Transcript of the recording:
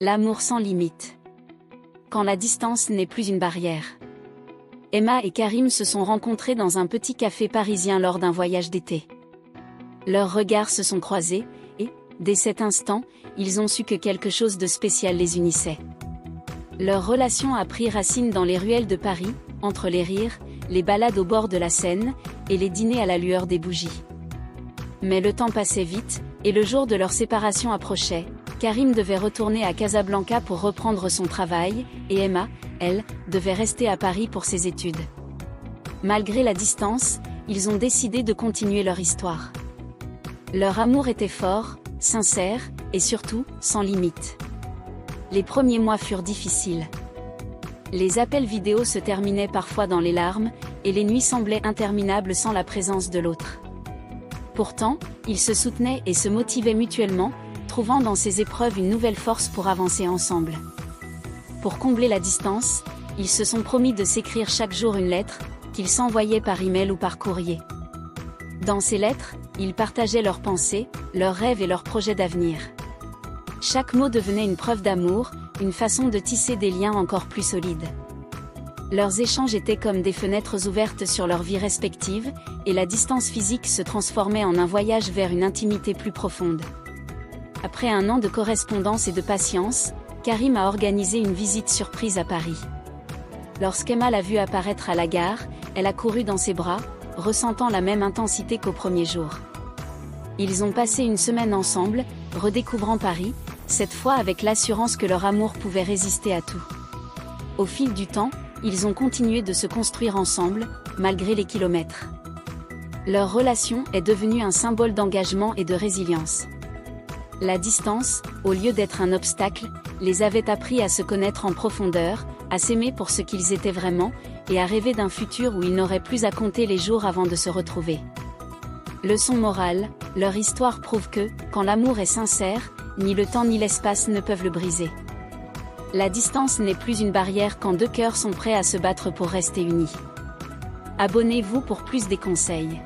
L'amour sans limite. Quand la distance n'est plus une barrière. Emma et Karim se sont rencontrés dans un petit café parisien lors d'un voyage d'été. Leurs regards se sont croisés, et, dès cet instant, ils ont su que quelque chose de spécial les unissait. Leur relation a pris racine dans les ruelles de Paris, entre les rires, les balades au bord de la Seine, et les dîners à la lueur des bougies. Mais le temps passait vite, et le jour de leur séparation approchait. Karim devait retourner à Casablanca pour reprendre son travail, et Emma, elle, devait rester à Paris pour ses études. Malgré la distance, ils ont décidé de continuer leur histoire. Leur amour était fort, sincère, et surtout, sans limite. Les premiers mois furent difficiles. Les appels vidéo se terminaient parfois dans les larmes, et les nuits semblaient interminables sans la présence de l'autre. Pourtant, ils se soutenaient et se motivaient mutuellement, trouvant dans ces épreuves une nouvelle force pour avancer ensemble. Pour combler la distance, ils se sont promis de s'écrire chaque jour une lettre, qu'ils s'envoyaient par email ou par courrier. Dans ces lettres, ils partageaient leurs pensées, leurs rêves et leurs projets d'avenir. Chaque mot devenait une preuve d'amour, une façon de tisser des liens encore plus solides. Leurs échanges étaient comme des fenêtres ouvertes sur leurs vies respectives, et la distance physique se transformait en un voyage vers une intimité plus profonde. Après un an de correspondance et de patience, Karim a organisé une visite surprise à Paris. Lorsqu'Emma l'a vu apparaître à la gare, elle a couru dans ses bras, ressentant la même intensité qu'au premier jour. Ils ont passé une semaine ensemble, redécouvrant Paris, cette fois avec l'assurance que leur amour pouvait résister à tout. Au fil du temps, ils ont continué de se construire ensemble, malgré les kilomètres. Leur relation est devenue un symbole d'engagement et de résilience. La distance, au lieu d'être un obstacle, les avait appris à se connaître en profondeur, à s'aimer pour ce qu'ils étaient vraiment, et à rêver d'un futur où ils n'auraient plus à compter les jours avant de se retrouver. Leçon morale, leur histoire prouve que, quand l'amour est sincère, ni le temps ni l'espace ne peuvent le briser. La distance n'est plus une barrière quand deux cœurs sont prêts à se battre pour rester unis. Abonnez-vous pour plus des conseils.